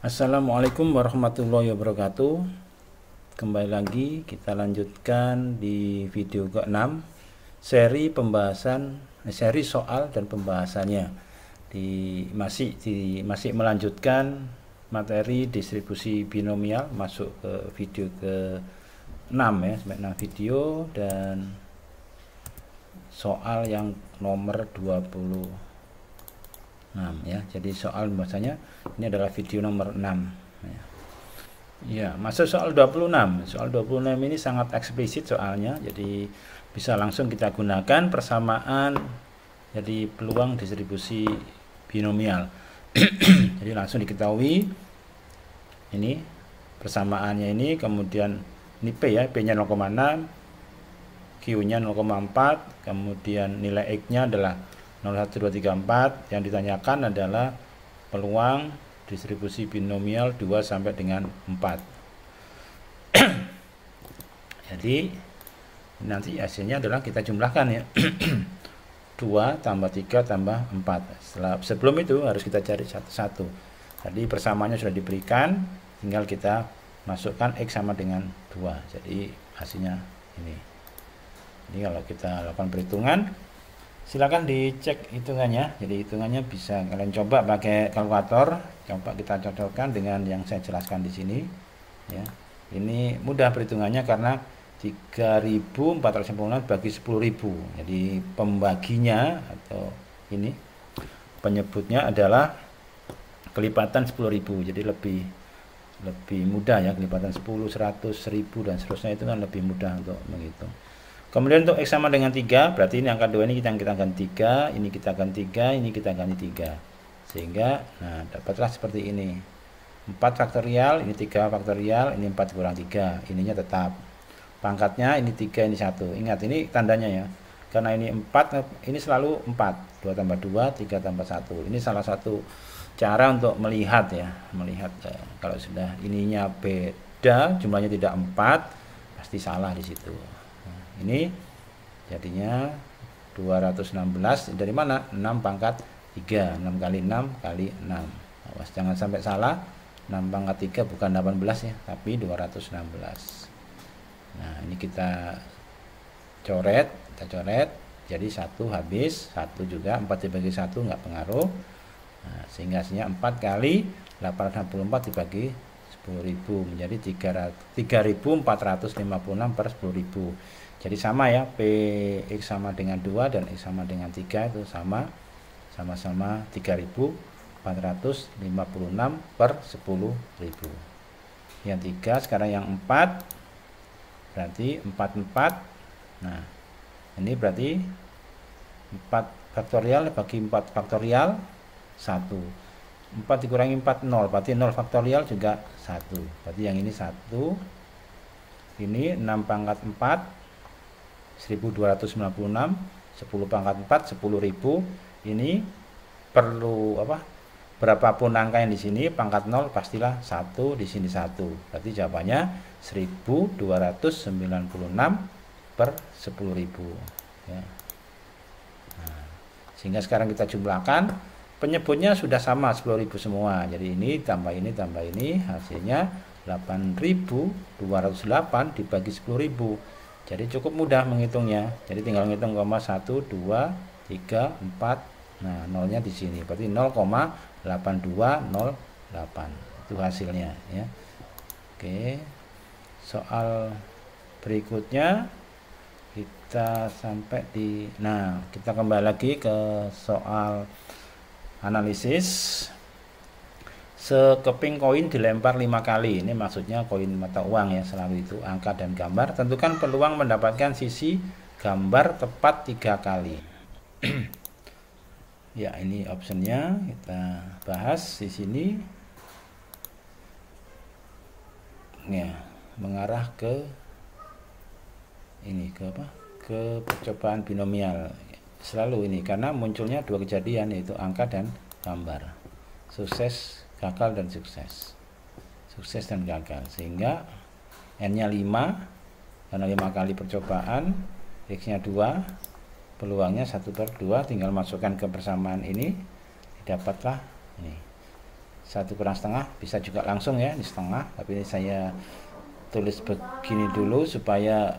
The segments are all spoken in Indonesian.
Assalamualaikum warahmatullahi wabarakatuh. Kembali lagi kita lanjutkan di video ke-6 seri soal dan pembahasannya. Masih melanjutkan materi distribusi binomial, masuk ke video ke-6 ya, sampai 6 video, dan soal yang nomor 26 ya. Jadi soal bahasanya ini adalah video nomor 6 ya. Ya, masuk soal 26. Soal 26 ini sangat eksplisit soalnya, jadi bisa langsung kita gunakan persamaan jadi peluang distribusi binomial. Jadi langsung diketahui ini persamaannya ini, kemudian ini P ya, P nya 0,6, Q nya 0,4, kemudian nilai X nya adalah 0, 1, 2, 3, 4. Yang ditanyakan adalah peluang distribusi binomial 2 sampai dengan 4. Jadi nanti hasilnya adalah kita jumlahkan ya. 2 tambah 3 tambah 4. Sebelum itu harus kita cari satu-satu. Tadi persamaannya sudah diberikan, tinggal kita masukkan X sama dengan 2. Jadi hasilnya ini. Ini kalau kita lakukan perhitungan, silakan dicek hitungannya. Jadi hitungannya bisa kalian coba pakai kalkulator, coba kita cocokkan dengan yang saya jelaskan di sini ya. Ini mudah perhitungannya karena 3.496 bagi 10.000. Jadi pembaginya atau ini penyebutnya adalah kelipatan 10.000. Jadi lebih mudah ya, kelipatan 10, 100, 1000 dan seterusnya itu kan lebih mudah untuk menghitung. Kemudian untuk X sama dengan 3, berarti ini angka 2 ini kita ganti 3, ini kita ganti 3, ini kita ganti 3. Sehingga, nah dapatlah seperti ini. 4 faktorial, ini 3 faktorial, ini 4 kurang 3, ininya tetap. Pangkatnya ini 3, ini 1. Ingat, ini tandanya ya. Karena ini 4, ini selalu 4. 2 tambah 2, 3 tambah 1. Ini salah satu cara untuk melihat ya. Melihat kalau sudah ininya beda, jumlahnya tidak 4, pasti salah di situ. Ini jadinya 216 dari mana? 6 pangkat 3, 6 kali 6 kali 6. Awas jangan sampai salah, 6 pangkat 3 bukan 18 ya, tapi 216. Nah ini kita coret, jadi 1 habis, 1 juga, 4 dibagi 1 nggak pengaruh. Nah, sehingga hasilnya 4 kali 864 dibagi 10.000 menjadi 3.456 per 10.000. Jadi sama ya, X sama dengan 2 dan X sama dengan 3 itu sama-sama 3.456 per 10.000. Yang 3 sekarang yang 4 berarti 44. Nah ini berarti 4 faktorial bagi 4 faktorial 1. 4 dikurangi 4 0, berarti 0 faktorial juga 1. Berarti yang ini 1. Ini 6 pangkat 4 1296, 10 pangkat 4 10.000. Ini perlu apa? Berapapun angka yang di sini pangkat 0 pastilah 1, di sini 1. Berarti jawabannya 1296 per 10.000 ya. Nah, sehingga sekarang kita jumlahkan, penyebutnya sudah sama 10.000 semua. Jadi ini tambah ini hasilnya 8.208 dibagi 10.000. Jadi cukup mudah menghitungnya. Jadi tinggal menghitung 1, 2, 3, 4. Nah, nolnya di sini. Berarti 0,8208. Itu hasilnya ya. Oke. Soal berikutnya kita sampai di, nah, kita kembali lagi ke soal analisis. Sekeping koin dilempar 5 kali. Ini maksudnya koin mata uang ya, selalu itu angka dan gambar. Tentukan peluang mendapatkan sisi gambar tepat 3 kali. Ya, ini optionnya kita bahas di sini. Ya, mengarah ke ini, ke apa? Ke percobaan binomial. Selalu ini karena munculnya 2 kejadian, yaitu angka dan gambar. Sukses, gagal dan sukses dan gagal, sehingga N nya 5 karena 5 kali percobaan, X nya 2, peluangnya 1/2, tinggal masukkan ke persamaan ini, dapatlah ini 1 kurang setengah, bisa juga langsung ya di setengah, tapi ini saya tulis begini dulu supaya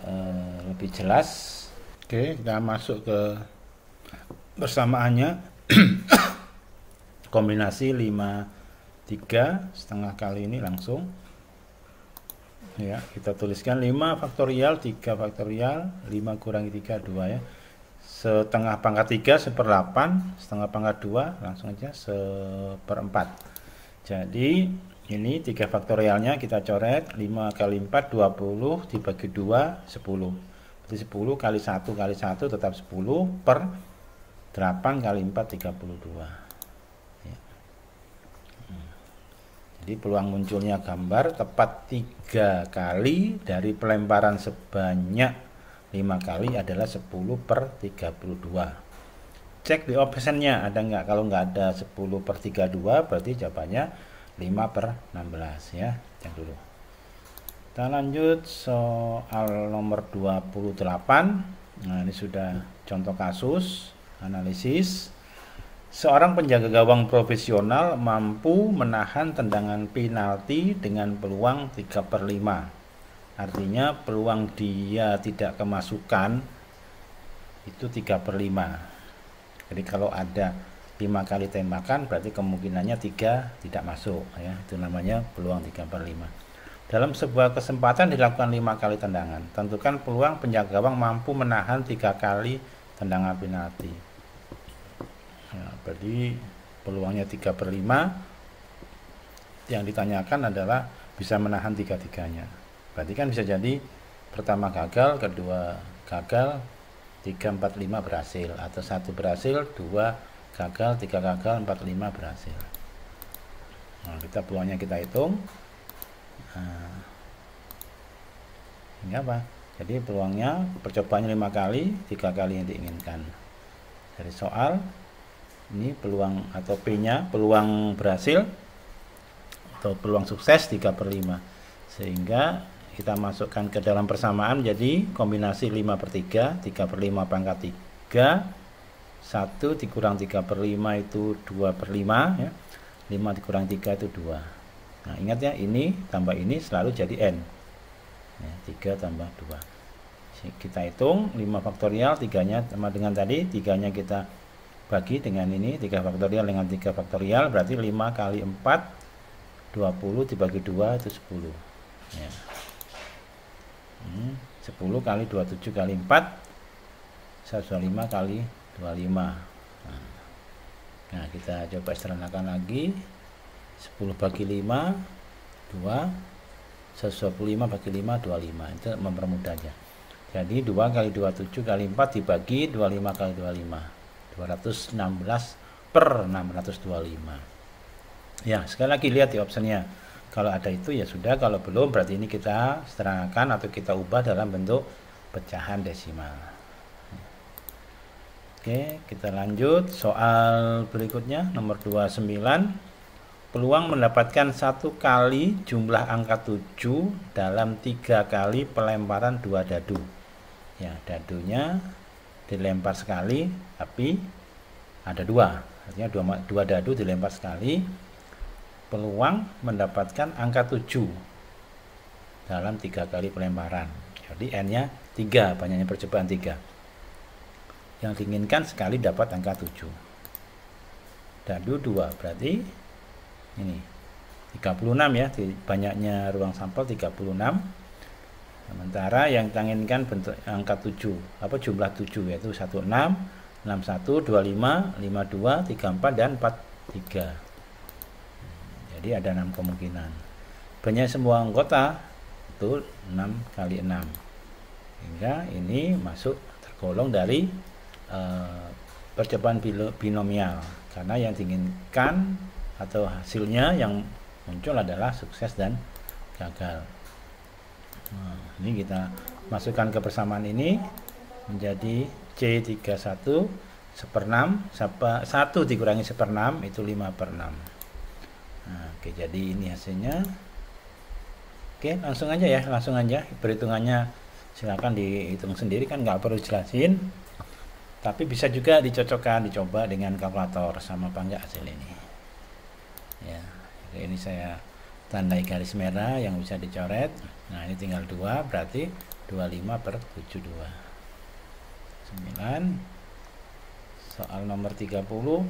lebih jelas. Oke, kita masuk ke persamaannya. Kombinasi 5 3 setengah kali ini langsung ya, kita tuliskan 5 faktorial 3 faktorial 5 kurangi 3 2 ya, setengah pangkat 3 1/8, setengah pangkat 2 langsung aja 1/4. Jadi ini 3 faktorialnya kita coret, 5 kali 4 20 dibagi 2 10, berarti 10 kali 1 kali 1 tetap 10 per 8 kali 4 32 ya. Jadi peluang munculnya gambar tepat 3 kali dari pelemparan sebanyak 5 kali adalah 10 per 32. Cek di optionnya ada nggak, kalau nggak ada 10 per 32 berarti jawabannya 5 per 16 ya. Cek dulu. Kita lanjut soal nomor 28. Nah, ini sudah contoh kasus analisis. Seorang penjaga gawang profesional mampu menahan tendangan penalti dengan peluang 3/5. Artinya peluang dia tidak kemasukan itu 3/5. Jadi kalau ada 5 kali tembakan berarti kemungkinannya 3 tidak masuk ya. Itu namanya peluang 3/5. Dalam sebuah kesempatan dilakukan 5 kali tendangan. Tentukan peluang penjaga gawang mampu menahan 3 kali tendangan penalti. Ya, berarti peluangnya 3/5. Yang ditanyakan adalah bisa menahan 3-3-nya. Berarti kan bisa jadi pertama gagal, kedua gagal, 3, 4, 5 berhasil, atau 1 berhasil, 2 gagal, 3 gagal, 4, 5 berhasil. Nah, kita peluangnya kita hitung. Nah, ini apa? Jadi peluangnya percobaannya 5 kali, 3 kali yang diinginkan. Dari soal ini peluang atau P-nya peluang berhasil atau peluang sukses 3/5. Sehingga kita masukkan ke dalam persamaan jadi kombinasi 5/3, 3/5 pangkat 3, 1 dikurang 3/5 itu 2/5 ya. 5 dikurang 3 itu 2. Nah, ingat ya, ini tambah ini selalu jadi N ya, 3 tambah 2. Kita hitung 5 faktorial, 3-nya sama dengan tadi, 3-nya kita bagi dengan ini, 3 faktorial dengan 3 faktorial berarti 5 kali 4 20 dibagi 2 itu 10 ya. 10 kali 27 kali 4 125 kali 25. Nah, kita coba sederhanakan lagi. 10 bagi 5 2, 125 bagi 5 25. Itu mempermudah aja. Jadi 2 kali 27 kali 4 dibagi 25 kali 25, 216 per 625. Ya, sekali lagi lihat di optionnya. Kalau ada itu ya sudah, kalau belum berarti ini kita sederhanakan atau kita ubah dalam bentuk pecahan desimal. Oke, kita lanjut soal berikutnya nomor 29. Peluang mendapatkan 1 kali jumlah angka 7 dalam 3 kali pelemparan 2 dadu. Ya, dadunya dilempar sekali tapi ada 2. Artinya 2 dadu dilempar sekali. Peluang mendapatkan angka 7 dalam 3 kali pelemparan. Jadi N-nya 3, banyaknya percobaan 3. Yang diinginkan sekali dapat angka 7. Dadu 2, berarti ini 36 ya, banyaknya ruang sampel 36. Sementara yang diinginkan bentuk angka 7, apa jumlah 7 yaitu 16, 61, 25, 52, 34 dan 43. Jadi ada 6 kemungkinan. Banyak semua anggota itu 6 kali 6. Hingga ini masuk tergolong dari percobaan binomial. Karena yang diinginkan atau hasilnya yang muncul adalah sukses dan gagal. Nah, ini kita masukkan ke persamaan ini menjadi C31 1/6, 1 dikurangi 1/6 itu 5/6. Nah, oke, jadi ini hasilnya. Oke, langsung aja ya, langsung aja perhitungannya silakan dihitung sendiri, kan nggak perlu jelasin. Tapi bisa juga dicocokkan, dicoba dengan kalkulator sama apa enggak hasil ini. Ya, Ini saya tandai garis merah yang bisa dicoret. Nah, ini tinggal 2, berarti 25/72. 9. Soal nomor 30.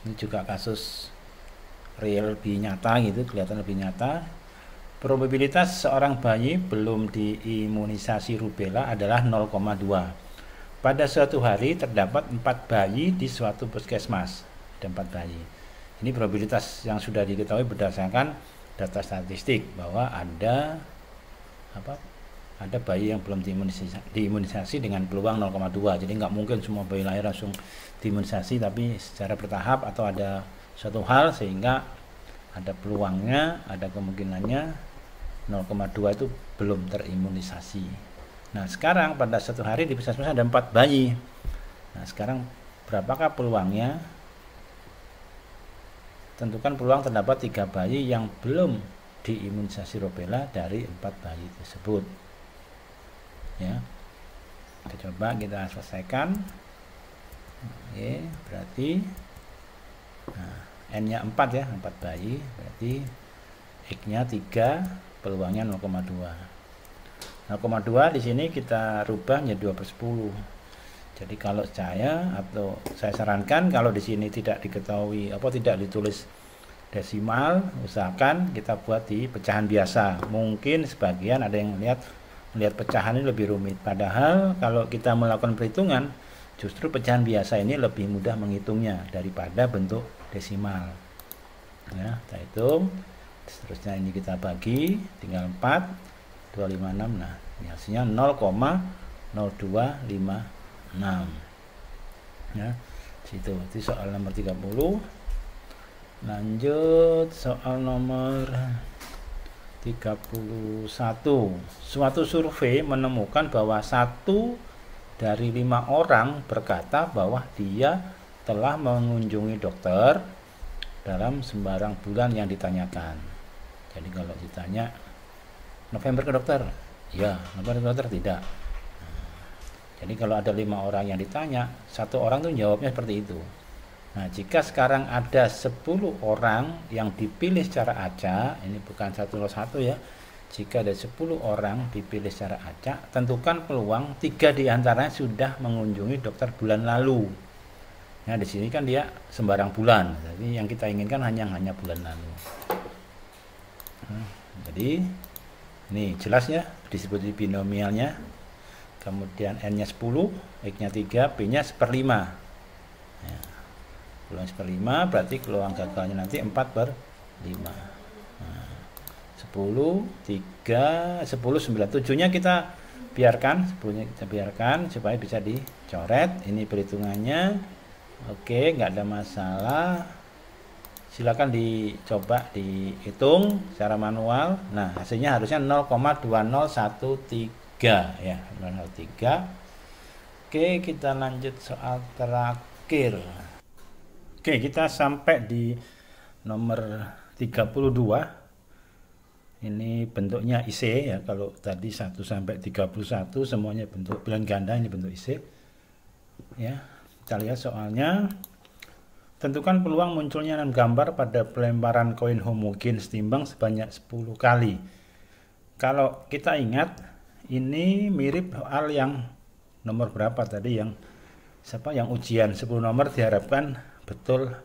Ini juga kasus real lebih nyata gitu, kelihatan lebih nyata. Probabilitas seorang bayi belum diimunisasi rubella adalah 0,2. Pada suatu hari terdapat 4 bayi di suatu puskesmas. Ada 4 bayi. Ini probabilitas yang sudah diketahui berdasarkan data statistik bahwa ada bayi yang belum diimunisasi dengan peluang 0,2. Jadi nggak mungkin semua bayi lahir langsung diimunisasi, tapi secara bertahap atau ada suatu hal sehingga ada peluangnya, ada kemungkinannya 0,2 itu belum terimunisasi. Nah, sekarang pada suatu hari di puskesmas ada 4 bayi. Nah, sekarang berapakah peluangnya? Tentukan peluang terdapat 3 bayi yang belum diimunisasi rubella dari 4 bayi tersebut. Ya, kita coba kita selesaikan. Oke, berarti N-nya 4 ya, 4 bayi, berarti X-nya 3, peluangnya 0,2. 0,2 di sini kita rubah menjadi 2/10. Jadi kalau saya sarankan kalau di sini tidak diketahui tidak ditulis desimal, usahakan kita buat di pecahan biasa. Mungkin sebagian ada yang melihat pecahan ini lebih rumit. Padahal kalau kita melakukan perhitungan, justru pecahan biasa ini lebih mudah menghitungnya daripada bentuk desimal. Ya, kita hitung. Seterusnya ini kita bagi, tinggal 4, 256. Nah, ini hasilnya 0,0256. Ya, situ. Itu soal nomor 30. Lanjut soal nomor 31. Suatu survei menemukan bahwa 1 dari 5 orang berkata bahwa dia telah mengunjungi dokter dalam sembarang bulan yang ditanyakan. Jadi kalau ditanya November ke dokter, ya. November ke dokter, tidak. Jadi kalau ada 5 orang yang ditanya, 1 orang tuh jawabnya seperti itu. Nah, jika sekarang ada 10 orang yang dipilih secara acak, ini bukan 101 ya. Jika ada 10 orang dipilih secara acak, tentukan peluang 3 diantaranya sudah mengunjungi dokter bulan lalu. Nah, di sini kan dia sembarang bulan. Jadi yang kita inginkan hanya bulan lalu. Jadi ini jelas ya, disebut di binomialnya. Kemudian N-nya 10, X-nya 3, P-nya 1/5. Ya. Peluang 1/5 berarti peluang gagalnya nanti 4/5. Nah, 10, 3, 10, 9, 7-nya kita biarkan, 10-nya kita biarkan supaya bisa dicoret. Ini perhitungannya. Oke, nggak ada masalah. Silakan dicoba dihitung secara manual. Nah, hasilnya harusnya 0,2013 ya, 0,03. Oke, kita lanjut soal terakhir. Oke, kita sampai di nomor 32. Ini bentuknya IC ya. Kalau tadi 1 sampai 31 semuanya bentuk pilihan ganda, ini bentuk IC. Ya, kita lihat soalnya. Tentukan peluang munculnya 6 gambar pada pelemparan koin homogen setimbang sebanyak 10 kali. Kalau kita ingat, ini mirip soal yang nomor berapa tadi, yang ujian 10 nomor diharapkan betul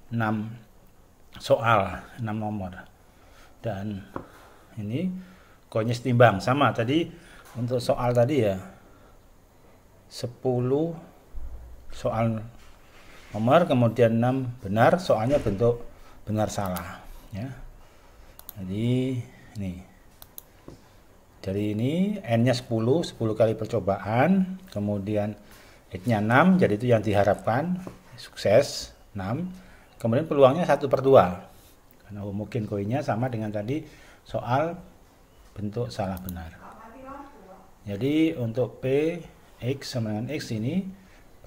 6 soal, 6 nomor. Dan ini koinnya setimbang, sama tadi untuk soal tadi ya, 10 soal nomor, kemudian 6 benar, soalnya bentuk benar salah ya. Jadi ini dari ini N-nya 10 kali percobaan, kemudian X-nya 6, jadi itu yang diharapkan, sukses 6. Kemudian peluangnya 1/2 karena mungkin koinnya sama dengan tadi soal bentuk salah benar. Jadi untuk P X sama dengan X ini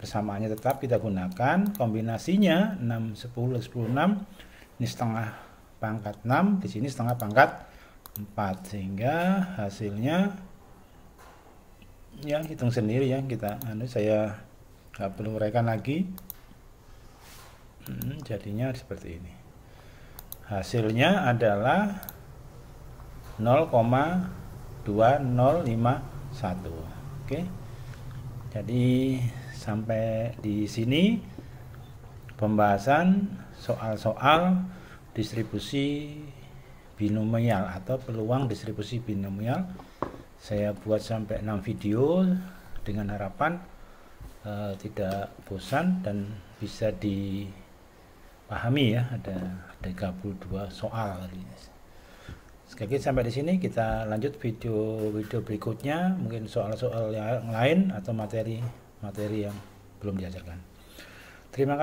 persamaannya tetap kita gunakan, kombinasinya 6, 10, 10, 6. Ini setengah pangkat 6, di sini setengah pangkat 4, sehingga hasilnya ya hitung sendiri ya, saya nggak perlu uraikan lagi. Jadinya seperti ini. Hasilnya adalah 0,2051. Oke. Jadi sampai di sini pembahasan soal-soal distribusi binomial atau peluang distribusi binomial. Saya buat sampai 6 video dengan harapan tidak bosan dan bisa dipahami ya. Ada 32 soal. Sekali lagi sampai di sini, kita lanjut video berikutnya, mungkin soal-soal yang lain atau materi yang belum diajarkan. Terima kasih.